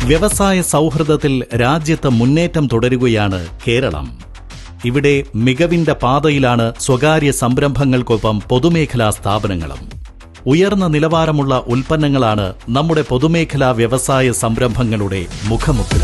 വ്യവസായ സൗഹൃദത്തിൽ രാജ്യത്ത് മുന്നേറ്റം തുടരുകയാണ് കേരളം. ഇവിടെ മികവിന്റെ പാതയിലാണ് സ്വകാര്യ സംരംഭങ്ങൾക്കൊപ്പം പൊതുമേഖലാ സ്ഥാപനങ്ങളും. ഉയർന്ന നിലവാരമുള്ള ഉൽപ്പന്നങ്ങളാണ് നമ്മുടെ പൊതുമേഖലാ വ്യവസായ സംരംഭങ്ങളുടെ മുഖമുദ്ര.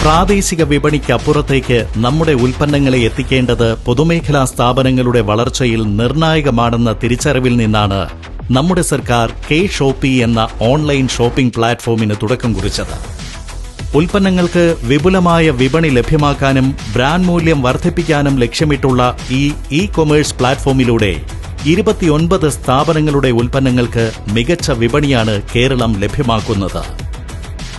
പ്രാദേശിക വിപണിക്കപ്പുറത്തേക്ക് നമ്മുടെ ഉൽപ്പന്നങ്ങളെ എത്തിക്കേണ്ടത് പൊതുമേഖലാ സ്ഥാപനങ്ങളുടെ വളർച്ചയിൽ നിർണായകമാണെന്ന തിരിച്ചറിവിൽ നിന്നാണ് നമ്മുടെ സർക്കാർ കെ-ഷോപ്പി എന്ന ഓൺലൈൻ ഷോപ്പിംഗ് പ്ലാറ്റ്ഫോമിന് തുടക്കം കുറിച്ചത്. ഉൽപ്പന്നങ്ങൾക്ക് വിപുലമായ വിപണി ലഭ്യമാക്കാനും ബ്രാൻഡ് മൂല്യം വർദ്ധിപ്പിക്കാനും ലക്ഷ്യമിട്ടുള്ള ഈ ഇ-കൊമേഴ്സ് പ്ലാറ്റ്ഫോമിലൂടെ 29 സ്ഥാപനങ്ങളുടെ ഉൽപ്പന്നങ്ങൾക്ക് മികച്ച വിപണിയാണ് കേരളം ലഭ്യമാക്കുന്നത്.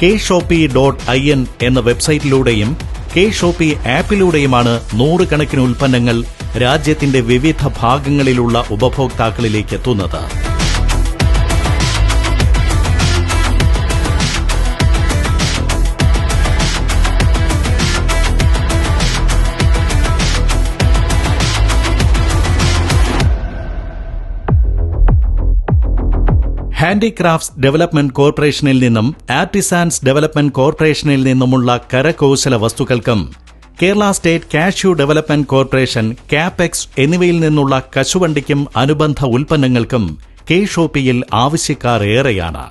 kshopee.in എന്ന വെബ്സൈറ്റിലൂടെയും കെ-ഷോപ്പി ആപ്പിലൂടെയുമാണ് നൂറുകണക്കിന് ഉൽപ്പന്നങ്ങൾ രാജ്യത്തിന്റെ വിവിധ ഭാഗങ്ങളിലുള്ള ഉപഭോക്താക്കളിലേക്ക് എത്തുന്നത്. ഹാൻഡിക്രാഫ്റ്റ്സ് ഡെവലപ്മെന്റ് കോർപ്പറേഷനിൽ നിന്നും ആർട്ടിസാൻസ് ഡെവലപ്മെന്റ് കോർപ്പറേഷനിൽ നിന്നുമുള്ള കരകൌശല വസ്തുക്കൾക്കും Kerala state cashew development corporation CAPEX എന്നിവയിൽ നിന്നുള്ള കശുവണ്ടിക്കും അനുബന്ധ ഉൽപ്പന്നങ്ങൾക്കും കെ-ഷോപ്പിയിൽ ആവശ്യക്കാർ ഏറെയാണ്.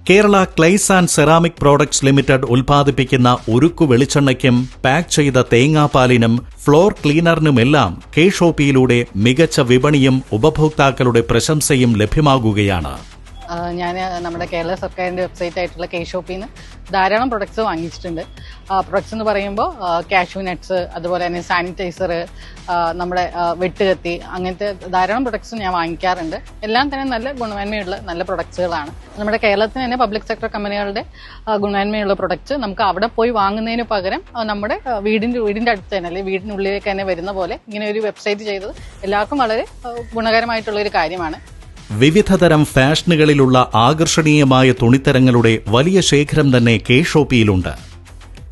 Kerala clays and ceramic products limited ഉൽപ്പാദിപ്പിക്കുന്ന ഉരുക്കു വെളിച്ചെണ്ണയ്ക്കും പാക്ക് ചെയ്ത തേങ്ങാപ്പാലിനും ഫ്ലോർ ക്ലീനറിനുമെല്ലാം കെ-ഷോപ്പിയിലൂടെ മികച്ച വിപണിയും ഉപഭോക്താക്കളുടെ പ്രശംസയും ലഭ്യമാകുകയാണ്. ഞാൻ നമ്മുടെ കേരള സർക്കാരിൻ്റെ വെബ്സൈറ്റ് ആയിട്ടുള്ള കെ-ഷോപ്പിൽ നിന്ന് ധാരാളം പ്രൊഡക്ട്സ് വാങ്ങിച്ചിട്ടുണ്ട്. പ്രൊഡക്ട്സ് എന്ന് പറയുമ്പോൾ കാഷ്യൂ നട്ട്സ്, അതുപോലെ തന്നെ സാനിറ്റൈസർ, നമ്മുടെ വെട്ടുകത്തി, അങ്ങനത്തെ ധാരാളം പ്രൊഡക്ട്സ് ഞാൻ വാങ്ങിക്കാറുണ്ട്. എല്ലാം തന്നെ നല്ല ഗുണമേന്മയുള്ള നല്ല പ്രൊഡക്ട്സുകളാണ്. നമ്മുടെ കേരളത്തിന് തന്നെ പബ്ലിക് സെക്ടർ കമ്പനികളുടെ ഗുണമേന്മയുള്ള പ്രൊഡക്ട്സ് നമുക്ക് അവിടെ പോയി വാങ്ങുന്നതിന് പകരം നമ്മുടെ വീടിന്റെ അടുത്ത് തന്നെ, അല്ലെങ്കിൽ വീടിനുള്ളിലേക്ക് തന്നെ വരുന്ന പോലെ ഇങ്ങനെ ഒരു വെബ്സൈറ്റ് ചെയ്തത് എല്ലാവർക്കും വളരെ ഗുണകരമായിട്ടുള്ള ഒരു കാര്യമാണ്. വിവിധതരം ഫാഷനുകളിലുള്ള ആകർഷണീയമായ തുണിത്തരങ്ങളുടെ വലിയ ശേഖരം തന്നെ കെ-ഷോപ്പിയിലുണ്ട്.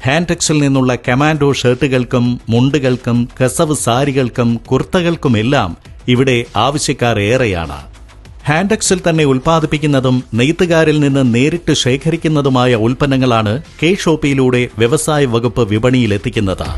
ഹാൻടെക്സിൽ നിന്നുള്ള കമാൻഡോ ഷർട്ടുകൾക്കും മുണ്ടുകൾക്കും കസവ് സാരികൾക്കും കുർത്തകൾക്കുമെല്ലാം ഇവിടെ ആവശ്യക്കാർ ഏറെയാണ്. ഹാൻടെക്സിൽ തന്നെ ഉൽപ്പാദിപ്പിക്കുന്നതും നെയ്ത്തുകാരിൽ നിന്ന് നേരിട്ട് ശേഖരിക്കുന്നതുമായ ഉൽപ്പന്നങ്ങളാണ് കെ-ഷോപ്പിയിലൂടെ വ്യവസായ വകുപ്പ് വിപണിയിലെത്തിക്കുന്നത്.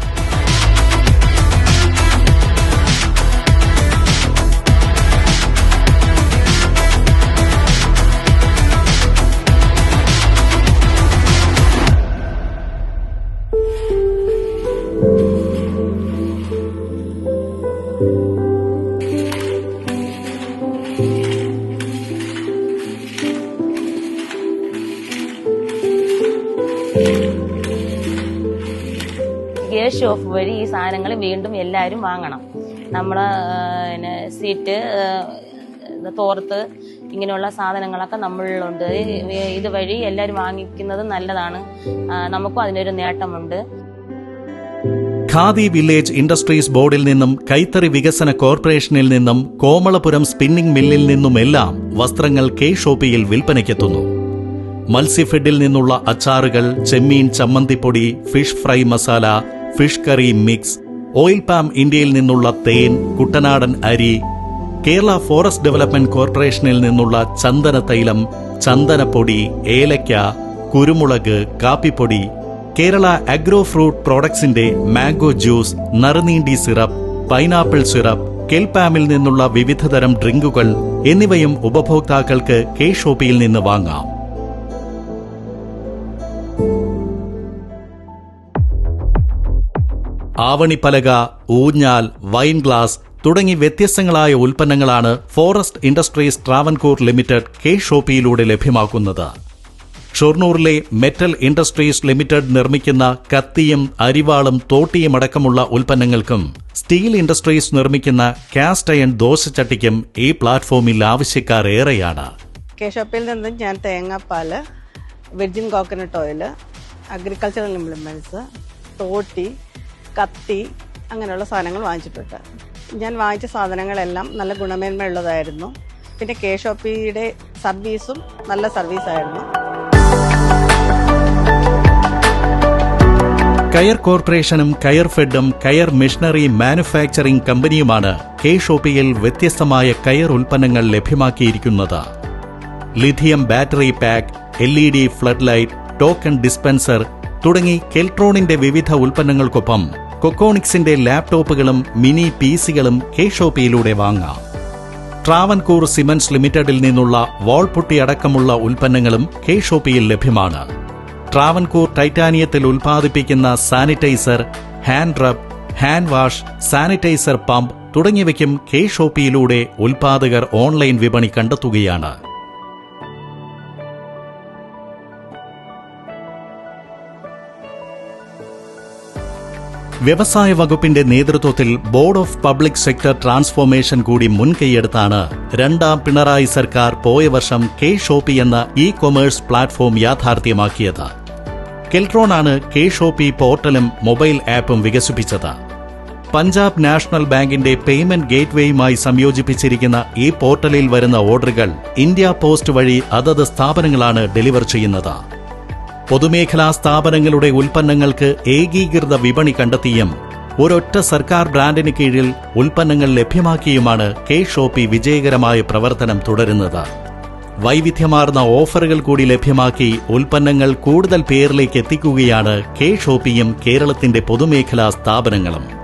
ഗ്യാസ് ഷോപ്പ് വഴി ഈ സാധനങ്ങൾ വീണ്ടും എല്ലാവരും വാങ്ങണം. നമ്മളെ സീറ്റ്, തോർത്ത്, ഇങ്ങനെയുള്ള സാധനങ്ങളൊക്കെ നമ്മളിലുണ്ട്. ഇതുവഴി എല്ലാവരും വാങ്ങിക്കുന്നത് നല്ലതാണ്. നമുക്കും അതിനൊരു നേട്ടമുണ്ട്. ഖാദി വില്ലേജ് ഇൻഡസ്ട്രീസ് ബോർഡിൽ നിന്നും കൈത്തറി വികസന കോർപ്പറേഷനിൽ നിന്നും കോമളപുരം സ്പിന്നിംഗ് മില്ലിൽ നിന്നുമെല്ലാം വസ്ത്രങ്ങൾ കെ-ഷോപ്പിയിൽ വിൽപ്പനയ്ക്കെത്തുന്നു. മത്സ്യഫെഡിൽ നിന്നുള്ള അച്ചാറുകൾ, ചെമ്മീൻ ചമ്മന്തിപ്പൊടി, fish fry masala, fish curry mix, oil palm ഇന്ത്യയിൽ നിന്നുള്ള തേൻ, കുട്ടനാടൻ അരി, കേരള ഫോറസ്റ്റ് ഡെവലപ്മെന്റ് കോർപ്പറേഷനിൽ നിന്നുള്ള ചന്ദന തൈലം, ചന്ദനപ്പൊടി, ഏലയ്ക്ക, കുരുമുളക്, കാപ്പിപ്പൊടി, കേരള അഗ്രോ ഫ്രൂട്ട് പ്രോഡക്ട്സിന്റെ മാംഗോ ജ്യൂസ്, നറുനീണ്ടി സിറപ്പ്, പൈനാപ്പിൾ സിറപ്പ്, കെൽപാമിൽ നിന്നുള്ള വിവിധതരം ഡ്രിങ്കുകൾ എന്നിവയും ഉപഭോക്താക്കൾക്ക് കെ-ഷോപ്പിയിൽ നിന്ന് വാങ്ങാം. ആവണിപ്പലക, ഊഞ്ഞാൽ, വൈൻ ഗ്ലാസ് തുടങ്ങി വ്യത്യസ്തങ്ങളായ ഉൽപ്പന്നങ്ങളാണ് ഫോറസ്റ്റ് ഇൻഡസ്ട്രീസ് ട്രാവൻകൂർ ലിമിറ്റഡ് കെ-ഷോപ്പിയിലൂടെ ലഭ്യമാക്കുന്നത്. ഷൊർണൂറിലെ മെറ്റൽ ഇൻഡസ്ട്രീസ് ലിമിറ്റഡ് നിർമ്മിക്കുന്ന കത്തിയും അരിവാളും തോട്ടിയും അടക്കമുള്ള ഉൽപ്പന്നങ്ങൾക്കും സ്റ്റീൽ ഇൻഡസ്ട്രീസ് നിർമ്മിക്കുന്ന കാസ്റ്റ് അയൺ ദോശച്ചട്ടിക്കും ഈ പ്ലാറ്റ്ഫോമിൽ ആവശ്യക്കാർ ഏറെയാണ്. കെ-ഷോപ്പിൽ നിന്ന് ഞാൻ തേങ്ങാപ്പാല്, virgin coconut oil, agricultural implements, തോട്ടി, കത്തി, അങ്ങനെയുള്ള സാധനങ്ങൾ വാങ്ങിച്ചിട്ടുണ്ട്. ഞാൻ വാങ്ങിച്ച സാധനങ്ങളെല്ലാം നല്ല ഗുണമേന്മയുള്ളതായിരുന്നു. പിന്നെ കെ-ഷോപ്പിയുടെ സർവീസും നല്ല സർവീസായിരുന്നു. കയർ കോർപ്പറേഷനും കയർ ഫെഡും കയർ മെഷീനറി മാനുഫാക്ചറിംഗ് കമ്പനിയുമാണ് കെ ഷോപ്പിയിൽ വ്യത്യസ്തമായ കയർ ഉൽപ്പന്നങ്ങൾ ലഭ്യമാക്കിയിരിക്കുന്നത്. Lithium battery pack, LED flood light, token dispenser തുടങ്ങി കെൽട്രോണിന്റെ വിവിധ ഉൽപ്പന്നങ്ങൾക്കൊപ്പം കൊക്കോണിക്സിന്റെ ലാപ്ടോപ്പുകളും മിനി PCകളും കെ ഷോപ്പിയിലൂടെ വാങ്ങാം. ട്രാവൻകൂർ സിമന്റ്സ് ലിമിറ്റഡിൽ നിന്നുള്ള വാൾപുട്ടി അടക്കമുള്ള ഉൽപ്പന്നങ്ങളും കെ ഷോപ്പിയിൽ ലഭ്യമാണ്. ട്രാവൻകൂർ ടൈറ്റാനിയത്തിൽ ഉൽപ്പാദിപ്പിക്കുന്ന sanitiser, hand rub, hand wash, sanitiser pump തുടങ്ങിയവയ്ക്കും കെ ഷോപ്പിയിലൂടെ ഉൽപ്പാദകർ ഓൺലൈൻ വിപണി കണ്ടെത്തുകയാണ്. വ്യവസായ വകുപ്പിന്റെ നേതൃത്വത്തിൽ board of public sector transformation കൂടി മുൻകൈയെടുത്താണ് രണ്ടാം പിണറായി സർക്കാർ പോയ വർഷം കെ ഷോപ്പി എന്ന കൊമേഴ്സ് പ്ലാറ്റ്ഫോം യാഥാർത്ഥ്യമാക്കിയത്. കെൽട്രോണാണ് കെ ഷോപ്പി പോർട്ടലും മൊബൈൽ ആപ്പും വികസിപ്പിച്ചത്. പഞ്ചാബ് നാഷണൽ ബാങ്കിന്റെ പേയ്മെന്റ് ഗേറ്റ്വേയുമായി സംയോജിപ്പിച്ചിരിക്കുന്ന ഈ പോർട്ടലിൽ വരുന്ന ഓർഡറുകൾ ഇന്ത്യ പോസ്റ്റ് വഴി അതത് സ്ഥാപനങ്ങളാണ് ഡെലിവർ ചെയ്യുന്നത്. പൊതുമേഖലാ സ്ഥാപനങ്ങളുടെ ഉൽപ്പന്നങ്ങൾക്ക് ഏകീകൃത വിപണി കണ്ടെത്തിയും ഒരൊറ്റ സർക്കാർ ബ്രാൻഡിന് കീഴിൽ ഉൽപ്പന്നങ്ങൾ ലഭ്യമാക്കിയുമാണ് കെ ഷോപ്പി വിജയകരമായ പ്രവർത്തനം തുടരുന്നത്. വൈവിധ്യമാർന്ന ഓഫറുകൾ കൂടി ലഭ്യമാക്കി ഉൽപ്പന്നങ്ങൾ കൂടുതൽ പേരിലേക്ക് എത്തിക്കുകയാണ് കെ ഷോപ്പിയും കേരളത്തിന്റെ പൊതുമേഖലാ സ്ഥാപനങ്ങളും.